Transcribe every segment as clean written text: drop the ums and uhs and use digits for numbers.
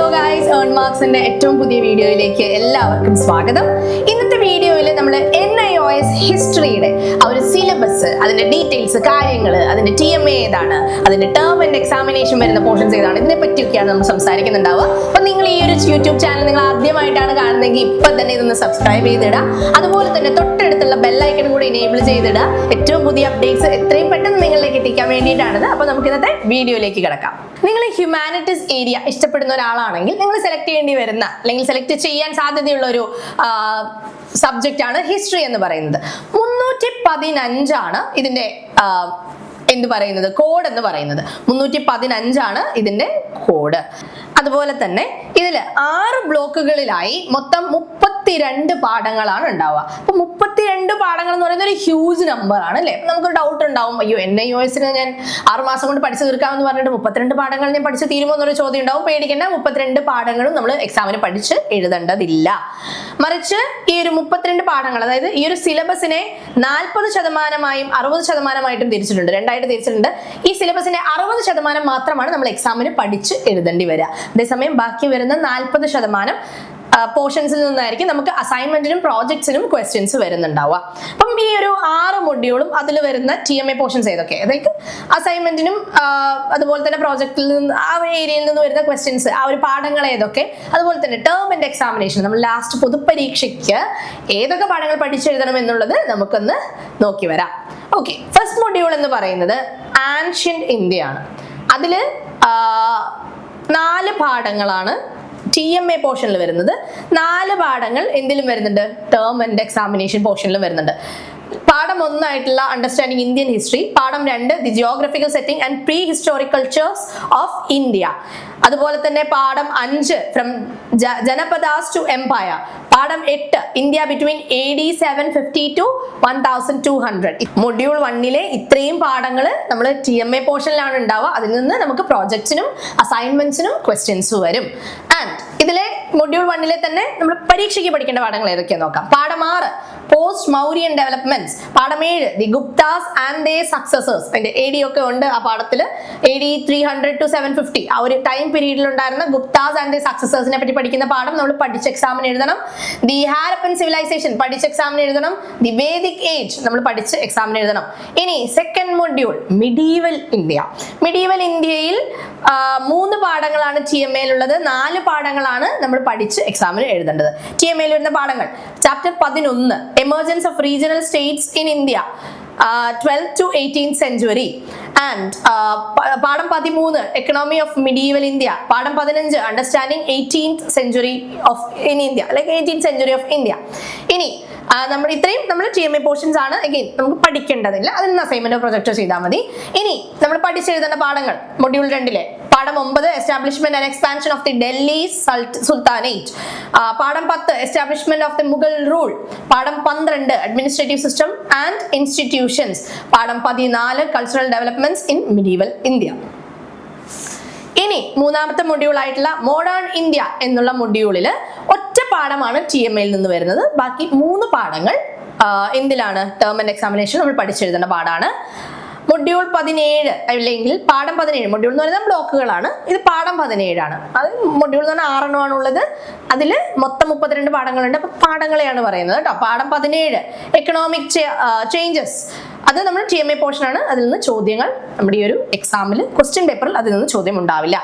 Hello guys, earn മാർക്സിന്റെ ഏറ്റവും പുതിയ വീഡിയോയിലേക്ക് എല്ലാവർക്കും സ്വാഗതം. ഇന്നത്തെ വീഡിയോയിൽ നമ്മൾ NIOS ഹിസ്റ്ററിയുടെ ആ ഒരു സിലബസ്, അതിന്റെ ഡീറ്റെയിൽസ്, കാര്യങ്ങൾ, അതിന്റെ TMA ഏതാണ്, അതിന്റെ ടേം ആൻഡ് എക്സാമിനേഷൻ വരുന്ന പോർഷൻസ് ഏതാണ്, ഇതിനെ പറ്റിയൊക്കെയാണ് നമ്മൾ സംസാരിക്കുന്നുണ്ടാവുക. അപ്പൊ നിങ്ങൾ ഈ ഒരു യൂട്യൂബ് ചാനൽ നിങ്ങൾ ആദ്യമായിട്ടാണ് കാണുന്നതെങ്കിൽ ഇപ്പൊ തന്നെ ഇതൊന്ന് സബ്സ്ക്രൈബ് ചെയ്തിടുക. അതുപോലെ തന്നെ തൊട്ടടുത്തുള്ള ബെല്ലൈക്കൺ കൂടി എനേബിൾ ചെയ്തിടുക. ഏറ്റവും പുതിയ അപ്ഡേറ്റ്സ് എത്രയും പെട്ടെന്ന് നിങ്ങളിലേക്ക് എത്തിക്കാൻ വേണ്ടിയിട്ടാണിത്. അപ്പൊ നമുക്ക് ഇന്നത്തെ വീഡിയോയിലേക്ക് കിടക്കാം. നിങ്ങൾ ഹ്യൂമാനിറ്റീസ് ഏരിയ ഇഷ്ടപ്പെടുന്ന ഒരാളാണെങ്കിൽ നിങ്ങൾ സെലക്ട് ചെയ്യേണ്ടി വരുന്ന അല്ലെങ്കിൽ സെലക്ട് ചെയ്യാൻ സാധ്യതയുള്ള ഒരു സബ്ജക്റ്റ് ആണ് ഹിസ്റ്ററി എന്ന് പറയുന്നത്. 315 ആണ് ഇതിന്റെ എന്ത് പറയുന്നത്, കോഡ് എന്ന് പറയുന്നത്. 315 ആണ് ഇതിന്റെ കോഡ്. അതുപോലെ തന്നെ ഇതിൽ 6 ബ്ലോക്കുകളിലായി മൊത്തം 32 പാഠങ്ങളാണ് ഉണ്ടാവുക. അപ്പൊ 32 പാഠങ്ങൾ എന്ന് പറയുന്നത് ഒരു ഹ്യൂജ് നമ്പർ ആണ് അല്ലെ. നമുക്കൊരു ഡൗട്ട് ഉണ്ടാവും, അയ്യോ NIOS ഞാൻ 6 മാസം കൊണ്ട് പഠിച്ചു തീർക്കാമെന്ന് പറഞ്ഞിട്ട് 32 പാഠങ്ങൾ ഞാൻ പഠിച്ചു തീരുമോ എന്നൊരു ചോദ്യം ഉണ്ടാവും. പേടിക്കേണ്ട, 32 പാഠങ്ങളും നമ്മൾ എക്സാമിന് പഠിച്ച് എഴുതേണ്ടതില്ല. മറിച്ച് ഈ ഒരു 32 പാഠങ്ങൾ, അതായത് ഈ ഒരു സിലബസിനെ 40% 60% തിരിച്ചിട്ടുണ്ട്, രണ്ടായിട്ട് തിരിച്ചിട്ടുണ്ട്. ഈ സിലബസിന്റെ 60% മാത്രമാണ് നമ്മൾ എക്സാമിന് പഠിച്ച് എഴുതേണ്ടി വരിക. അതേസമയം ബാക്കി വരുന്ന 40% പോർഷൻസിൽ നിന്നായിരിക്കും നമുക്ക് അസൈൻമെന്റിനും പ്രോജക്ട്സിനും ക്വസ്റ്റ്യൻസ് വരുന്നുണ്ടാവുക. അപ്പം ഈ ഒരു 6 മൊഡ്യൂളും അതിൽ വരുന്ന TMA പോർഷൻസ് ഏതൊക്കെ, അതായത് അസൈൻമെന്റിനും അതുപോലെ തന്നെ പ്രോജക്റ്റിൽ നിന്ന് ആ ഒരു ഏരിയയിൽ നിന്ന് വരുന്ന ക്വസ്റ്റ്യൻസ്, ആ ഒരു പാഠങ്ങൾ ഏതൊക്കെ, അതുപോലെ തന്നെ ടേം ആൻഡ് എക്സാമിനേഷൻ, നമ്മൾ ലാസ്റ്റ് പൊതുപരീക്ഷയ്ക്ക് ഏതൊക്കെ പാഠങ്ങൾ പഠിച്ചെഴുതണം എന്നുള്ളത് നമുക്കൊന്ന് നോക്കി വരാം. ഓക്കെ, ഫസ്റ്റ് മൊഡ്യൂൾ എന്ന് പറയുന്നത് ആൻഷ്യന്റ് ഇന്ത്യ ആണ്. അതില് 4 പാഠങ്ങളാണ് TMA പോർഷനിൽ വരുന്നത്. 4 പാഠങ്ങൾ എന്തിലും വരുന്നുണ്ട്, ടേം ആൻഡ് എക്സാമിനേഷൻ പോർഷനിലും വരുന്നുണ്ട്. പാഠം 1 ആയിട്ടുള്ള അണ്ടർസ്റ്റാൻഡിങ് ഇന്ത്യൻ ഹിസ്റ്ററി, പാഠം 2 the geographical setting and pre historic cultures of India, അതുപോലെ തന്നെ പാഠം 5 ഫ്രം ജനപദാസ് ടു എംപയർ, പാഠം 8 India between AD 750 to 1200. Module 1 ഇത്രയും പാഠങ്ങൾ നമ്മൾ TMA പോർഷനിലാണ് ഉണ്ടാവുക. അതിൽ നിന്ന് നമുക്ക് പ്രോജക്ട്സിനും അസൈൻമെന്റ്സിനും ക്വസ്റ്റ്യൻസ് വരും. ആൻഡ് ഇതിലെ മൊഡ്യൂൾ 1 തന്നെ നമ്മൾ പരീക്ഷയ്ക്ക് പഠിക്കേണ്ട പാഠങ്ങൾ ഏതൊക്കെയാന്ന് നോക്കാം. പാഠം 6 പോസ്റ്റ് മൗര്യൻ ഡെവലപ്മെന്റ്സ്, പാഠം 7 the Guptas and they successors, അതിന്റെ AD ഒക്കെ ഉണ്ട് ആ പാഠത്തിൽ. AD 300 ടു 750 ആ ഒരു ടൈം പീരീഡിൽ ഉണ്ടായിരുന്ന ഗുപ്താസ് ആൻഡ് ദേ സക്സസേഴ്സിനെ പറ്റി പഠിക്കുന്ന പാഠം നമ്മൾ പഠിച്ച എക്സാമിന് എഴുതണം. ദി ഹാരപ്പൻ സിവിലൈസേഷൻ പഠിച്ച എക്സാമിന് എഴുതണം. ദി വേദിക് ഏജ് നമ്മൾ പഠിച്ച് എക്സാമിന് എഴുതണം. ഇനി second module medieval India. Medieval ഇന്ത്യയിൽ 3 പാഠങ്ങളാണ് TMA ഉള്ളത്. 4 പാഠങ്ങളാണ് നമ്മൾ പഠിച്ച് എക്സാമിന് എഴുതേണ്ടത്. TMA വരുന്ന പാഠങ്ങൾ chapter 11 emergence of regional States in India 12th to 18th century, and പാഠം 13 എക്കണോമി ഓഫ് മിഡീവൽ ഇന്ത്യ, പാഠം 15 understanding 18th century of in India, like 18th century of India. ഇനി നമ്മൾ ഇത്രയും നമ്മൾ TMA പോർഷൻസ് ആണ്. അഗെയിൻ നമുക്ക് പഠിക്കേണ്ടതില്ല, അതിന് അസൈൻമെന്റോ പ്രൊജക്റ്റോ ചെയ്താൽ മതി. ഇനി നമ്മൾ പഠിച്ചെഴുതേണ്ട പാഠങ്ങൾ മൊഡ്യൂൾ 2 പാഠം 9 establishment and expansion of the Delhi sultanate, പാഠം 10 establishment of the Mughal rule, പാഠം 12 അഡ്മിനിസ്ട്രേറ്റീവ് സിസ്റ്റം ആൻഡ് ഇൻസ്റ്റിറ്റ്യൂഷൻസ്, പാഠം 14 cultural developments in medieval India. ഇനി മൂന്നാമത്തെ മൊഡ്യൂൾ ആയിട്ടുള്ള മോഡേൺ ഇന്ത്യ എന്നുള്ള മൊഡ്യൂളിൽ ഒറ്റ പാഠമാണ് TMA നിന്ന് വരുന്നത്. ബാക്കി 3 പാഠങ്ങൾ എന്തിലാണ്, ടേം ആൻഡ് എക്സാമിനേഷൻ നമ്മൾ പഠിച്ചെഴുതേണ്ട പാഠമാണ്. മൊഡ്യൂൾ 17 അല്ലെങ്കിൽ പാഠം 17, മൊഡ്യൂൾ എന്ന് പറയുന്നത് ബ്ലോക്കുകളാണ്, ഇത് പാഠം 17 ആണ്. അത് മൊഡ്യൂൾ എന്ന് പറഞ്ഞാൽ 6 ആണ് ഉള്ളത്. അതിൽ മൊത്തം 32 പാഠങ്ങളുണ്ട്. അപ്പൊ പാഠങ്ങളെയാണ് പറയുന്നത് കേട്ടോ. പാഠം 17 എക്കണോമിക് ചേഞ്ചസ്, അത് നമ്മൾ TMA പോർഷൻ ആണ്. അതിൽ നിന്ന് ചോദ്യങ്ങൾ നമ്മുടെ ഈ ഒരു എക്സാമിൽ ക്വസ്റ്റ്യൻ പേപ്പറിൽ അതിൽ നിന്ന് ചോദ്യം ഉണ്ടാവില്ല.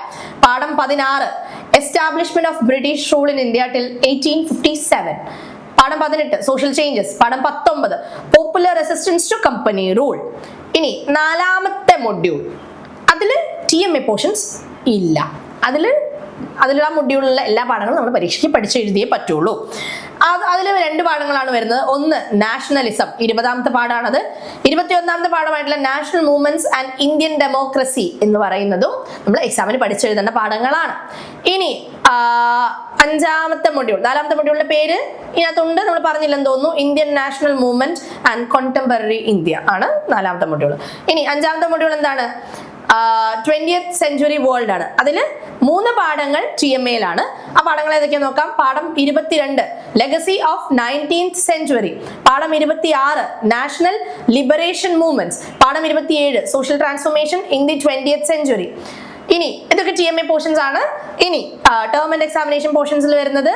പാഠം 16 establishment of British rule in India till 1857, പാഠം 18 സോഷ്യൽ ചേഞ്ചസ്, പാഠം 19 popular resistance to company rule. ഇനി 4ാമത്തെ മൊഡ്യൂൾ, അതിൽ TMA പോർഷൻസ് ഇല്ല. അതിലുള്ള മൊഡ്യൂളിലുള്ള എല്ലാ പാഠങ്ങളും നമ്മൾ പരീക്ഷയ്ക്ക് പഠിച്ചെഴുതിയേ പറ്റുള്ളൂ. അതിൽ 2 പാഠങ്ങളാണ് വരുന്നത്. ഒന്ന് നാഷണലിസം, 20ാമത്തെ പാഠമാണത്. 21ാമത്തെ പാഠമായിട്ടുള്ള national movements and Indian democracy എന്ന് പറയുന്നതും നമ്മൾ എക്സാമിന് പഠിച്ചെഴുതേണ്ട പാഠങ്ങളാണ്. ഇനി 5ാമത്തെ മൊഡ്യൂൾ, 4ാമത്തെ മൊഡ്യൂളിന്റെ പേര് ഇതിനകത്തുണ്ട്, നമ്മൾ പറഞ്ഞില്ലെന്ന് തോന്നുന്നു, Indian national movement and contemporary India ആണ് 4ാമത്തെ മൊഡ്യൂൾ. ഇനി 5ാമത്തെ മൊഡ്യൂൾ എന്താണ്, 20th century വേൾഡ് ആണ്. അതിൽ 3 പാഠങ്ങൾ TMA-ലാണ്. ആ പാഠങ്ങൾ ഏതൊക്കെയാ നോക്കാം. പാഠം 22 ലെഗസി ഓഫ് 19th century, പാഠം 26 നാഷണൽ ലിബറേഷൻ മൂവ്മെന്റ്സ്, പാഠം 27 social transformation in the 20th century, ഇനി ഇതൊക്കെ TMA പോർഷൻസ് ആണ്. ഇനി ടേം ആൻഡ് എക്സാമിനേഷൻ പോർഷൻസിൽ വരുന്നത്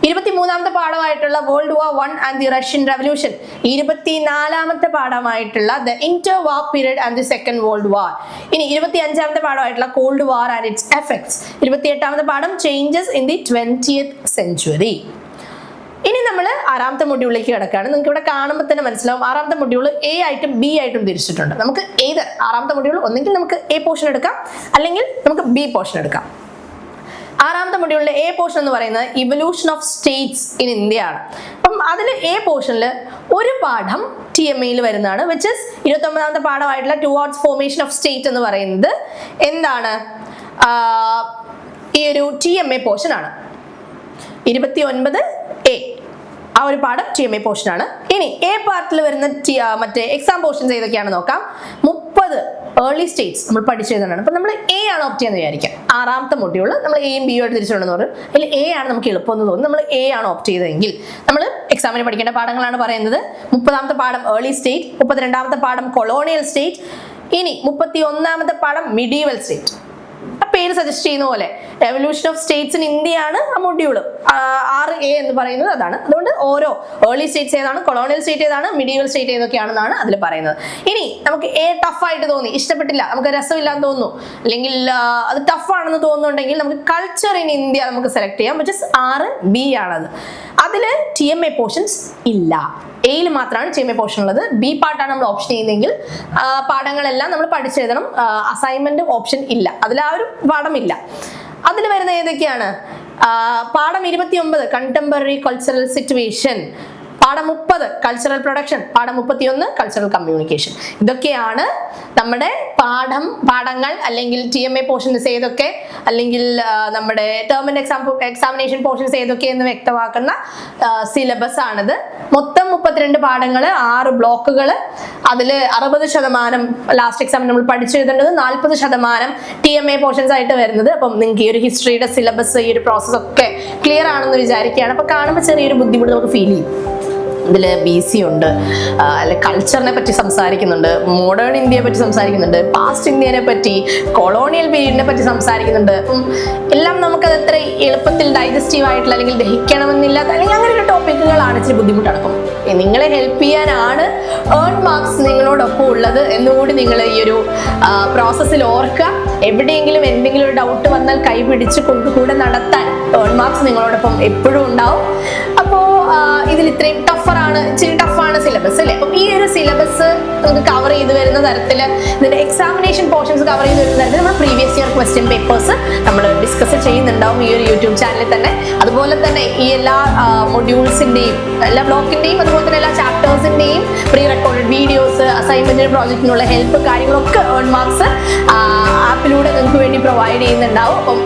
23ാമത്തെ പാഠമായിട്ടുള്ള world war 1 and the Russian revolution, 24ാമത്തെ പാഠമായിട്ടുള്ള the inter war period and the second world war, ഇനി 25ാമത്തെ പാഠമായിട്ടുള്ള cold war and its effects, 28ാമത്തെ പാഠം changes in the 20th century. ഇനി നമ്മൾ 6ാമത്തെ മൊഡ്യൂളിലേക്ക് കിടക്കുകയാണ്. നിങ്ങൾക്ക് ഇവിടെ കാണുമ്പോൾ തന്നെ മനസ്സിലാവും 6ാമത്തെ മൊഡ്യൂൾ A ആയിട്ടും B ആയിട്ടും തിരിച്ചിട്ടുണ്ട്. നമുക്ക് ഏത് 6ാമത്തെ മൊഡ്യൂൾ ഒന്നെങ്കിൽ നമുക്ക് A പോർഷൻ എടുക്കാം, അല്ലെങ്കിൽ നമുക്ക് B പോർഷൻ എടുക്കാം. 6ാമത്തെ മൊഡ്യൂളിലെ A പോർഷൻ എന്ന് പറയുന്നത് evolution of states in India ആണ്. അപ്പം അതിൽ A പോർഷനിൽ ഒരു പാഠം TMAയിൽ വരുന്നതാണ്, വിച്ച് ഇസ് 29ാമത്തെ പാഠമായിട്ടുള്ള ടുവാർഡ്സ് ഫോർമേഷൻ ഓഫ് സ്റ്റേറ്റ് എന്ന് പറയുന്നത് എന്താണ്, ഈ ഒരു TMA പോർഷൻ ആണ്. 29A ആ ഒരു പാഠം TMA പോർഷൻ ആണ്. ഇനി A പാർട്ടിൽ വരുന്ന മറ്റേ എക്സാം പോർഷൻസ് ഏതൊക്കെയാണ് നോക്കാം. 30 ഏർലി സ്റ്റേറ്റ്സ് നമ്മൾ പഠിച്ചതാണ്. അപ്പൊ നമ്മൾ A ആണ് ഓപ്റ്റ് ചെയ്യാന്ന് വിചാരിക്കാം. 6ാമത്തെ മൊഡ്യൂൾ നമ്മൾ എയും ബിയും ആയിട്ട് തിരിച്ചുകൊണ്ടെന്ന് പറയും. അതിൽ A ആണ് നമുക്ക് എളുപ്പമെന്ന് തോന്നുന്നു. നമ്മൾ A ആണ് ഓപ്റ്റ് ചെയ്തതെങ്കിൽ നമ്മൾ എക്സാമിന് പഠിക്കേണ്ട പാഠങ്ങളാണ് പറയുന്നത്. 30ാമത്തെ പാഠം ഏർലി സ്റ്റേറ്റ്, 32ാമത്തെ പാഠം കൊളോണിയൽ സ്റ്റേറ്റ്, ഇനി 31ാമത്തെ പാഠം മിഡീവൽ സ്റ്റേറ്റ്. പേര് സജസ്റ്റ് ചെയ്യുന്ന പോലെ evolution of states in India ആണ് ആ മൊഡ്യൂള്. 6A എന്ന് പറയുന്നത് അതാണ്. അതുകൊണ്ട് ഓരോ ഏർലി സ്റ്റേറ്റ്സ് ഏതാണ്, കൊളോണിയൽ സ്റ്റേറ്റ് ഏതാണ്, മിഡീവൽ സ്റ്റേറ്റ് ഏതൊക്കെയാണെന്നാണ് അതിൽ പറയുന്നത്. ഇനി നമുക്ക് A ടഫായിട്ട് തോന്നി, ഇഷ്ടപ്പെട്ടില്ല, നമുക്ക് രസമില്ലാന്ന് തോന്നുന്നു, അല്ലെങ്കിൽ അത് ടഫാണെന്ന് തോന്നുന്നുണ്ടെങ്കിൽ നമുക്ക് കൾച്ചർ ഇൻ ഇന്ത്യ നമുക്ക് സെലക്ട് ചെയ്യാം, വിച്ച് ഇസ് 6B ആണത്. അതില് TMA പോർഷൻസ് ഇല്ല. എയിൽ മാത്രമാണ് TMA പോർഷൻ ഉള്ളത്. B പാർട്ടാണ് നമ്മൾ ഓപ്ഷൻ ചെയ്യുന്നതെങ്കിൽ പാഠങ്ങളെല്ലാം നമ്മൾ പഠിച്ചെഴുതണം. അസൈൻമെന്റ് ഓപ്ഷൻ ഇല്ല, അതിൽ ആ ഒരു പാഠമില്ല. അതിൽ വരുന്ന ഏതൊക്കെയാണ്, പാഠം 29 കണ്ടംപററി കൾച്ചറൽ സിറ്റുവേഷൻ, പാഠം 30 കൾച്ചറൽ പ്രൊഡക്ഷൻ, പാഠം 31 കൾച്ചറൽ കമ്മ്യൂണിക്കേഷൻ. ഇതൊക്കെയാണ് നമ്മുടെ പാഠങ്ങൾ, അല്ലെങ്കിൽ TMA പോർഷൻസ് ഏതൊക്കെ, അല്ലെങ്കിൽ നമ്മുടെ ടേം ആൻഡ് എക്സാമിനേഷൻ പോർഷൻസ് ഏതൊക്കെ എന്ന് വ്യക്തമാക്കുന്ന സിലബസ് ആണിത്. മൊത്തം 32 പാഠങ്ങൾ, 6 ബ്ലോക്കുകൾ, അതിൽ 60% ലാസ്റ്റ് എക്സാമിന് നമ്മൾ പഠിച്ചെഴുതേണ്ടത്, 40% TMA പോർഷൻസ് ആയിട്ട് വരുന്നത്. അപ്പം നിങ്ങൾക്ക് ഈ ഒരു ഹിസ്റ്ററിയുടെ സിലബസ്, ഈ ഒരു പ്രോസസ് ഒക്കെ ക്ലിയർ ആണെന്ന് വിചാരിക്കുകയാണ്. അപ്പൊ കാണുമ്പോൾ ചെറിയൊരു ബുദ്ധിമുട്ട് നമുക്ക് ഫീൽ ചെയ്യും. ഇതിൽ BC ഉണ്ട്, അല്ലെ കൾച്ചറിനെ പറ്റി സംസാരിക്കുന്നുണ്ട്, മോഡേൺ ഇന്ത്യയെ പറ്റി സംസാരിക്കുന്നുണ്ട്, പാസ്റ്റ് ഇന്ത്യനെ പറ്റി, കൊളോണിയൽ പീരീഡിനെ പറ്റി സംസാരിക്കുന്നുണ്ട്. എല്ലാം നമുക്കത് എത്ര എളുപ്പത്തിൽ ഡൈജസ്റ്റീവ് ആയിട്ടുള്ള, അല്ലെങ്കിൽ ദഹിക്കണമെന്നില്ലാത്ത, അല്ലെങ്കിൽ അങ്ങനെ ഒരു ടോപ്പിക്കുകളാണ് ഇച്ചിരി ബുദ്ധിമുട്ടാണ്. അപ്പം നിങ്ങളെ ഹെൽപ്പ് ചെയ്യാനാണ് ഏൺ മാർക്സ് നിങ്ങളോടൊപ്പം ഉള്ളത് എന്നുകൂടി നിങ്ങൾ ഈ ഒരു പ്രോസസ്സിൽ ഓർക്കുക. എവിടെയെങ്കിലും എന്തെങ്കിലും ഒരു ഡൗട്ട് വന്നാൽ കൈ പിടിച്ച് കൂടെ നടത്താൻ ഏൺ മാർക്സ് നിങ്ങളോടൊപ്പം എപ്പോഴും ഉണ്ടാവും. അപ്പോൾ ഇതിൽ ഇത്രയും ഇച്ചിരി ടഫാണ് സിലബസ് അല്ലേ. അപ്പം ഈ ഒരു സിലബസ് നമുക്ക് കവർ ചെയ്ത് വരുന്ന തരത്തിൽ, ഇതിന്റെ എക്സാമിനേഷൻ പോർഷൻസ് കവർ ചെയ്ത് വരുന്ന തരത്തിൽ നമ്മൾ പ്രീവിയസ് ഇയർ ക്വസ്റ്റ്യൻ പേപ്പേഴ്സ് നമ്മൾ ഡിസ്കസ് ചെയ്യുന്നുണ്ടാവും ഈ ഒരു യൂട്യൂബ് ചാനലിൽ തന്നെ. അതുപോലെ തന്നെ ഈ എല്ലാ മൊഡ്യൂൾസിന്റെയും, എല്ലാ ബ്ലോക്കിന്റെയും, അതുപോലെ തന്നെ എല്ലാ ചാപ്റ്റേഴ്സിന്റെയും പ്രീ റെക്കോർഡഡ് വീഡിയോസ്, അസൈൻമെന്റിന് പ്രോജക്റ്റിനുള്ള ഹെൽപ്പ് കാര്യങ്ങളൊക്കെ ഏൺ മാർക്സ് ആപ്പിലൂടെ നിങ്ങൾക്ക് വേണ്ടി പ്രൊവൈഡ് ചെയ്യുന്നുണ്ടാവും. അപ്പം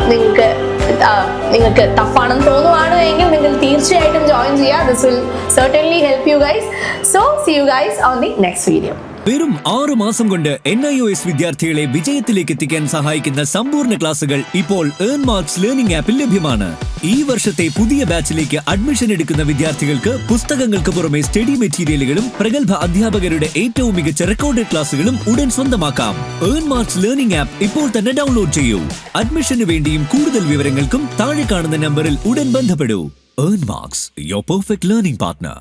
നിങ്ങൾക്ക് ടഫാണെന്ന് തോന്നുവാണ് എങ്കിൽ നിങ്ങൾ തീർച്ചയായിട്ടും ജോയിൻ ചെയ്യുക. This will certainly help you guys. So see you guys on the next video. വെറും 6 മാസം കൊണ്ട് NIOS വിദ്യാർത്ഥികളെ വിജയത്തിലേക്ക് എത്തിക്കാൻ സഹായിക്കുന്ന സമ്പൂർണ്ണ ക്ലാസുകൾ ഇപ്പോൾ ഏൺ മാർക്സ് ലേണിംഗ് ആപ്പിൽ ലഭ്യമാണ്. ഈ വർഷത്തെ പുതിയ ബാച്ചിലേക്ക് അഡ്മിഷൻ എടുക്കുന്ന വിദ്യാർത്ഥികൾക്ക് പുസ്തകങ്ങൾക്ക് പുറമെ സ്റ്റഡി മെറ്റീരിയലുകളും പ്രഗത്ഭ അധ്യാപകരുടെ ഏറ്റവും മികച്ച റെക്കോർഡഡ് ക്ലാസുകളും ഉടൻ സ്വന്തമാക്കാം. ഏൺ മാർക്സ് ലേണിംഗ് ആപ്പ് ഇപ്പോൾ തന്നെ ഡൗൺലോഡ് ചെയ്യൂ. അഡ്മിഷന് വേണ്ടിയും കൂടുതൽ വിവരങ്ങൾക്കും താഴെ കാണുന്ന നമ്പറിൽ ഉടൻ ബന്ധപ്പെടൂ. Earn marks, your perfect learning partner.